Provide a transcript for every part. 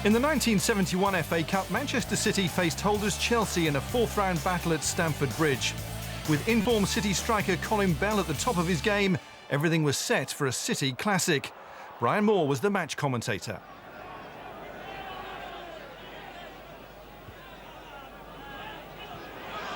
In the 1971 FA Cup, Manchester City faced holders Chelsea in a fourth-round battle at Stamford Bridge. With in-form City striker Colin Bell at the top of his game, everything was set for a City classic. Brian Moore was the match commentator.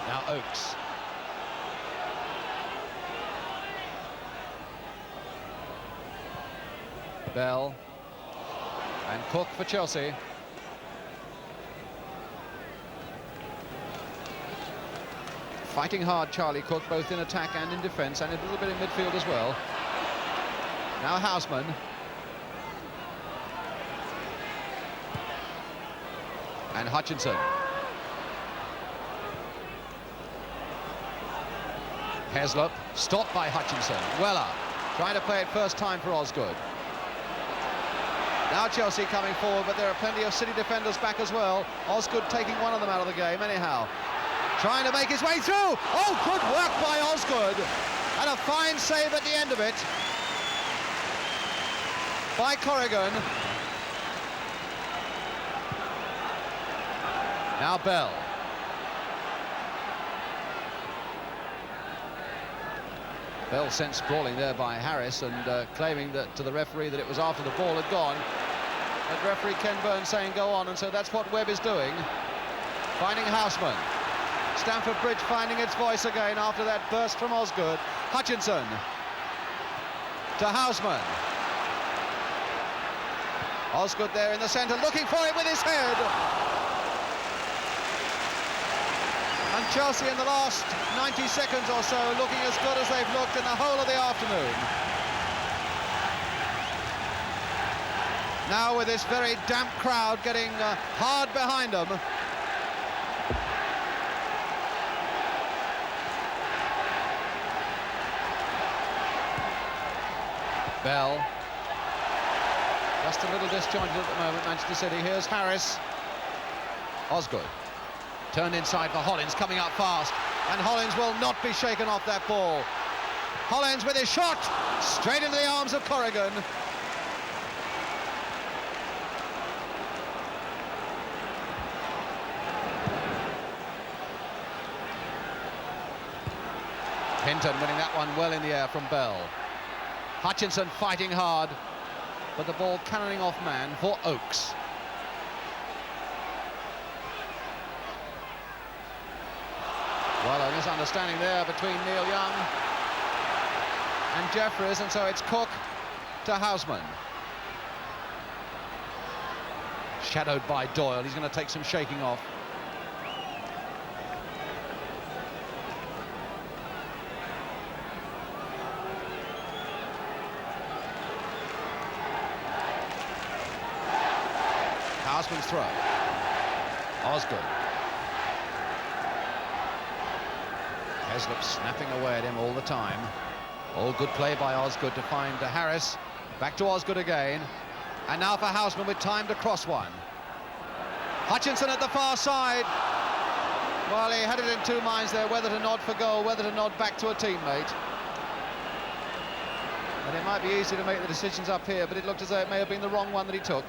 Now Oakes. Bell. And Cook for Chelsea. Fighting hard, Charlie Cook, both in attack and in defence, and a little bit in midfield as well. Now Houseman. And Hutchinson. Heslop, stopped by Hutchinson. Weller, trying to play it first time for Osgood. Now Chelsea coming forward, but there are plenty of City defenders back as well. Osgood taking one of them out of the game anyhow. Trying to make his way through. Oh, good work by Osgood. And a fine save at the end of it by Corrigan. Now Bell. Bell sent sprawling there by Harris, and claiming that to the referee that it was after the ball had gone. But referee Ken Burns saying go on, and so that's what Webb is doing. Finding Houseman. Stamford Bridge finding its voice again after that burst from Osgood. Hutchinson to Houseman. Osgood there in the centre, looking for it with his head. And Chelsea in the last 90 seconds or so looking as good as they've looked in the whole of the afternoon. Now with this very damp crowd getting hard behind them. Bell. Just a little disjointed at the moment, Manchester City. Here's Harris. Osgood. Turned inside for Hollins, coming up fast. And Hollins will not be shaken off that ball. Hollins with his shot, straight into the arms of Corrigan. Hinton winning that one well in the air from Bell. Hutchinson fighting hard, but the ball cannoning off man for Oakes. Well, a misunderstanding there between Neil Young and Jeffries, and so it's Cook to Houseman. Shadowed by Doyle, he's going to take some shaking off. Houseman's throw. Osgood. Heslop snapping away at him all the time. All good play by Osgood to find Harris. Back to Osgood again. And now for Houseman with time to cross one. Hutchinson at the far side. Well, he had it in two minds there, whether to nod for goal, whether to nod back to a teammate. And it might be easy to make the decisions up here, but it looked as though it may have been the wrong one that he took.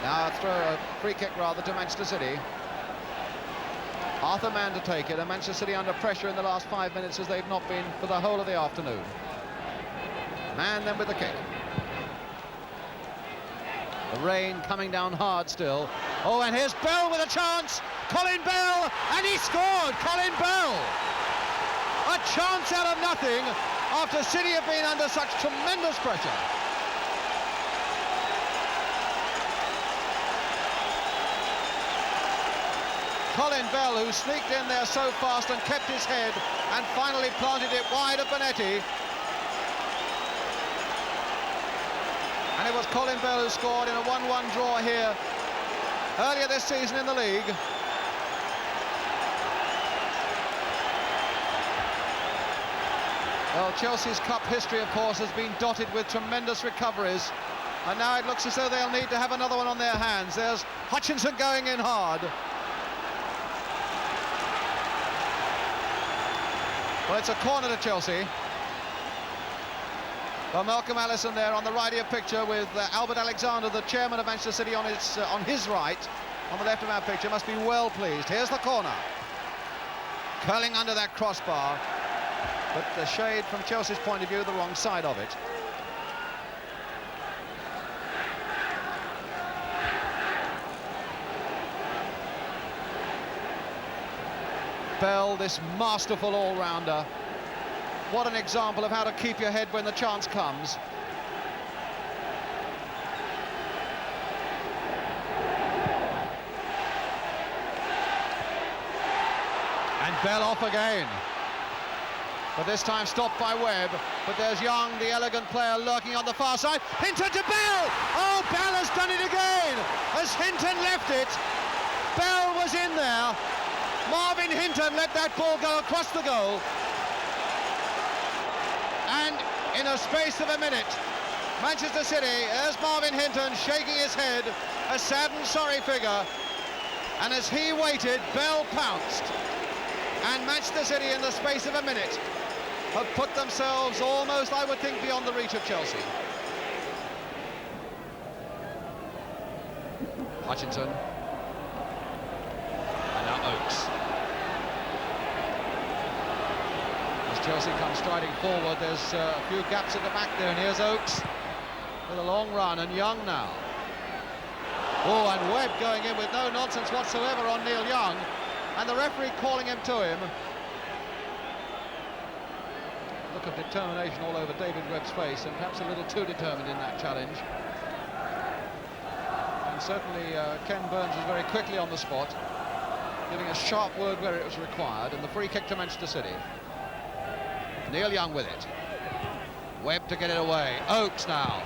Now a free kick rather to Manchester City. Arthur Mann to take it, and Manchester City under pressure in the last 5 minutes as they've not been for the whole of the afternoon. Mann then with the kick. The rain coming down hard still. Oh, and here's Bell with a chance. Colin Bell, and he scored. Colin Bell. A chance out of nothing after City have been under such tremendous pressure. Colin Bell, who sneaked in there so fast and kept his head and finally planted it wide of Bonetti. And it was Colin Bell who scored in a 1-1 draw here earlier this season in the league. Well, Chelsea's cup history, of course, has been dotted with tremendous recoveries. And now it looks as though they'll need to have another one on their hands. There's Hutchinson going in hard. Well, it's a corner to Chelsea. Well, Malcolm Allison there on the right of your picture with Albert Alexander, the chairman of Manchester City, on his right. On the left of our picture, must be well pleased. Here's the corner. Curling under that crossbar, but the shade from Chelsea's point of view, the wrong side of it. Bell, this masterful all-rounder. What an example of how to keep your head when the chance comes. And Bell off again. But this time stopped by Webb. But there's Young, the elegant player, lurking on the far side. Hinton to Bell! Oh, Bell has done it again! As Hinton left it, Bell was in there. Marvin Hinton let that ball go across the goal. And in a space of a minute, Manchester City, there's Marvin Hinton shaking his head, a sad and sorry figure. And as he waited, Bell pounced. And Manchester City, in the space of a minute, have put themselves almost, I would think, beyond the reach of Chelsea. Hutchinson. And now Oakes. As Chelsea comes striding forward, there's a few gaps at the back there, and here's Oakes with a long run, and Young now. Oh, and Webb going in with no nonsense whatsoever on Neil Young, and the referee calling him to him. Look of determination all over David Webb's face, and perhaps a little too determined in that challenge. And certainly Ken Burns was very quickly on the spot, giving a sharp word where it was required, and the free kick to Manchester City. Neil Young with it. Webb to get it away. Oakes now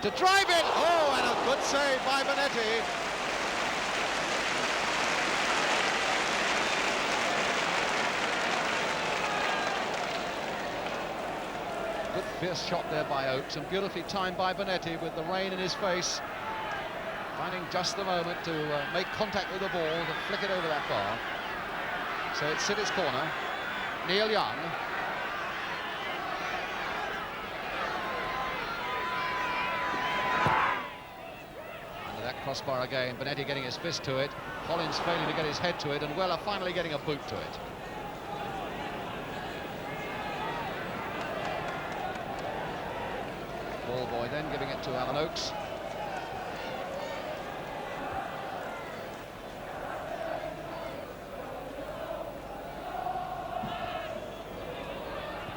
to drive it. Oh, and a good save by Bonetti. Good fierce shot there by Oakes, and beautifully timed by Bonetti with the rain in his face, finding just the moment to make contact with the ball, to flick it over that bar. So it's City's corner. Neil Young. Crossbar again, Bonetti getting his fist to it, Collins failing to get his head to it, and Weller finally getting a boot to it. Ball boy then giving it to Alan Oakes.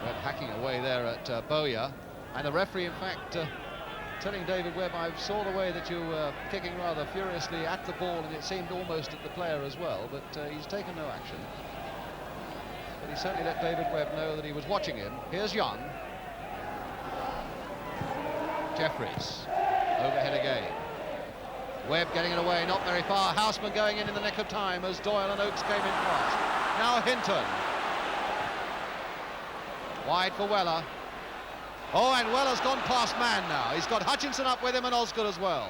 Webb hacking away there at Bowyer, and the referee in fact telling David Webb, I saw the way that you were kicking rather furiously at the ball, and it seemed almost at the player as well, but he's taken no action. But he certainly let David Webb know that he was watching him. Here's Young. Jeffries. Overhead again. Webb getting it away, not very far. Houseman going in the nick of time as Doyle and Oakes came in fast. Now Hinton. Wide for Weller. Oh, and Weller's gone past man now. He's got Hutchinson up with him and Osgood as well.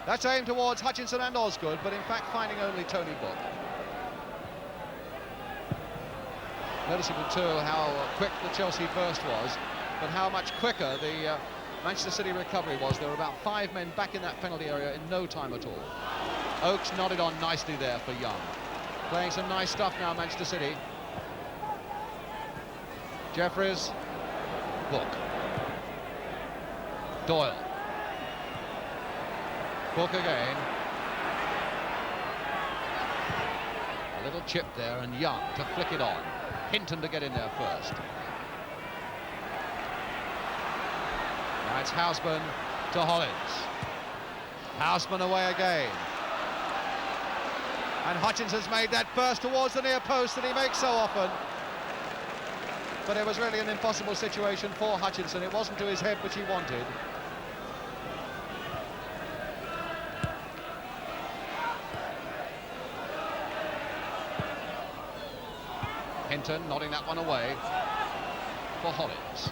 That's aimed towards Hutchinson and Osgood, but in fact finding only Tony Book. Noticeable too how quick the Chelsea burst was, but how much quicker the Manchester City recovery was. There were about 5 men back in that penalty area in no time at all. Oakes nodded on nicely there for Young. Playing some nice stuff now, Manchester City. Jeffries. Book. Doyle. Book again. A little chip there, and Young to flick it on. Hinton to get in there first. Now it's Houseman to Hollins. Houseman away again. And Hutchinson's made that burst towards the near post that he makes so often. But it was really an impossible situation for Hutchinson. It wasn't to his head which he wanted. Hinton nodding that one away for Hollins.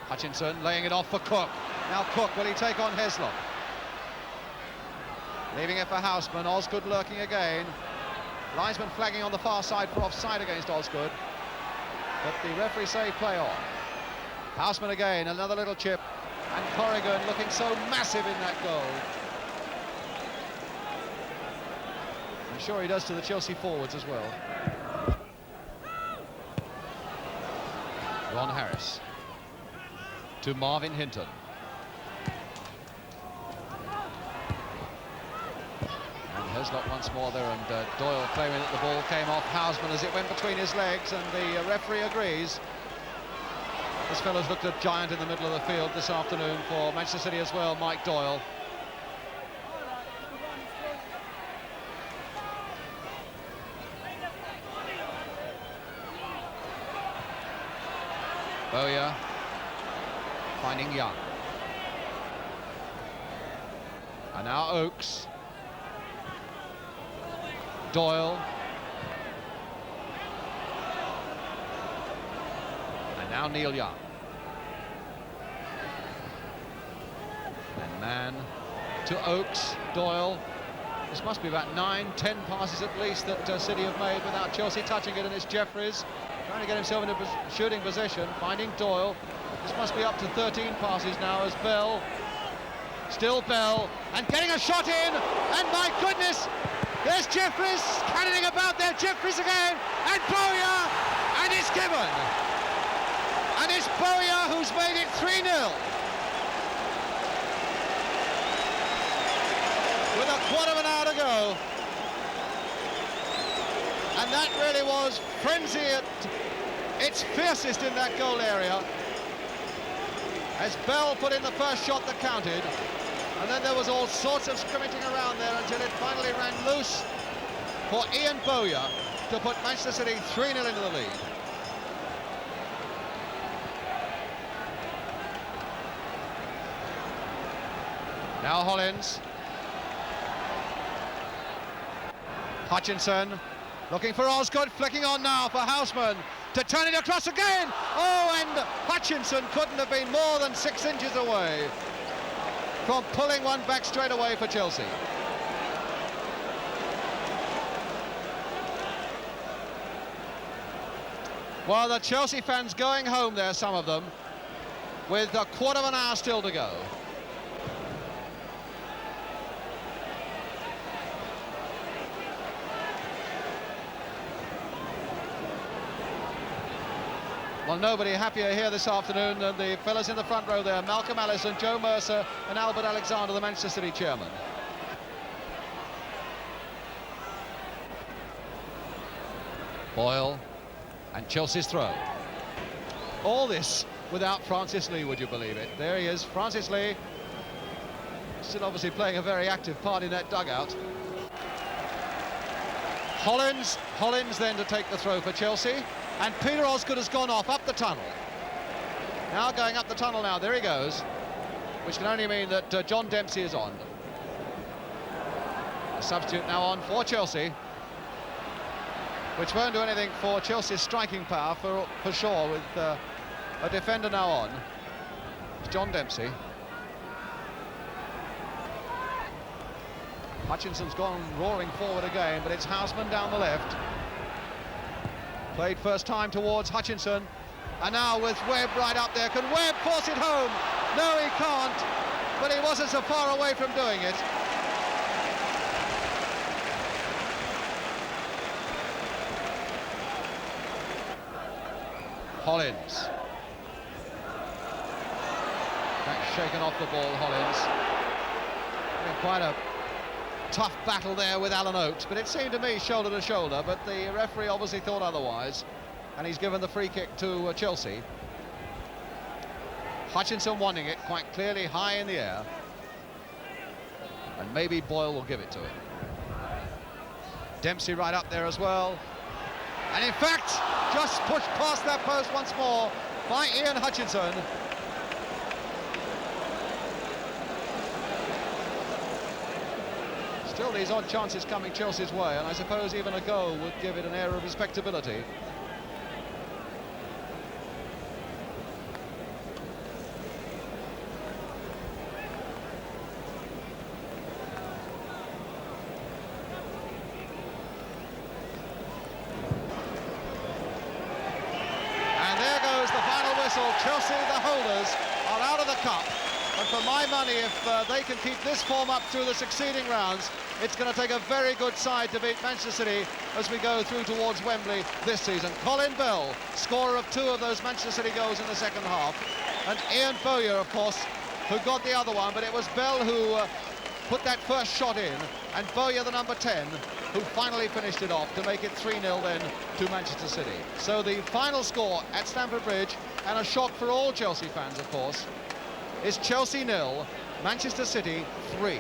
Hutchinson laying it off for Cook. Now Cook, will he take on Heslop? Leaving it for Houseman. Osgood lurking again. Linesman flagging on the far side for offside against Osgood. But the referee say play on. Houseman again, another little chip, and Corrigan looking so massive in that goal. I'm sure he does to the Chelsea forwards as well. Ron Harris to Marvin Hinton. And Heslop once more there, and Doyle claiming that the ball came off Houseman as it went between his legs, and the referee agrees. This fellow's looked a giant in the middle of the field this afternoon for Manchester City as well, Mike Doyle. Bowyer finding Young. And now Oakes. Doyle. And now Neil Young. And man to Oakes, Doyle. This must be about 9-10 passes at least that City have made without Chelsea touching it, and it's Jeffries trying to get himself into shooting position, finding Doyle. This must be up to 13 passes now as Bell, still Bell, and getting a shot in, and my goodness, there's Jeffries cannoning about there, Jeffries again, and Bowyer, and it's given. And it's Bowyer who's made it 3-0. With a quarter of an hour to go. And that really was frenzy at its fiercest in that goal area, as Bell put in the first shot that counted, and then there was all sorts of scrimmaging around there until it finally ran loose for Ian Bowyer to put Manchester City 3-0 into the lead. Now Hollins. Hutchinson looking for Osgood, flicking on now for Houseman to turn it across again. Oh, and Hutchinson couldn't have been more than 6 inches away from pulling one back straight away for Chelsea. Well, the Chelsea fans going home there, some of them, with a quarter of an hour still to go. Well, nobody happier here this afternoon than the fellas in the front row there, Malcolm Allison, Joe Mercer and Albert Alexander, the Manchester City chairman. Boyle and Chelsea's throw. All this without Francis Lee, would you believe it? There he is, Francis Lee, still obviously playing a very active part in that dugout. Hollins then to take the throw for Chelsea. And Peter Osgood has gone off up the tunnel. Now going up the tunnel now, there he goes, which can only mean that John Dempsey is on. A substitute now on for Chelsea, which won't do anything for Chelsea's striking power for sure, with a defender now on. It's John Dempsey. Hutchinson's gone roaring forward again, but it's Houseman down the left. Played first time towards Hutchinson, and now with Webb right up there. Can Webb force it home? No, he can't, but he wasn't so far away from doing it. Hollins. Back shaken off the ball, Hollins. Quite a tough battle there with Alan Oakes, but it seemed to me shoulder to shoulder, but the referee obviously thought otherwise, and he's given the free kick to Chelsea. Hutchinson wanting it quite clearly high in the air, and maybe Boyle will give it to him. Dempsey right up there as well, and in fact just pushed past that post once more by Ian Hutchinson. Still these odd chances coming Chelsea's way, and I suppose even a goal would give it an air of respectability. And there goes the final whistle. whistle. Chelsea, the holders, are out of the cup. And for my money, if they can keep this form up through the succeeding rounds, it's going to take a very good side to beat Manchester City as we go through towards Wembley this season. Colin Bell, scorer of 2 of those Manchester City goals in the second half. And Ian Bowyer, of course, who got the other one, but it was Bell who put that first shot in, and Bowyer, the number 10, who finally finished it off to make it 3-0 then to Manchester City. So the final score at Stamford Bridge, and a shock for all Chelsea fans, of course, is Chelsea 0, Manchester City 3.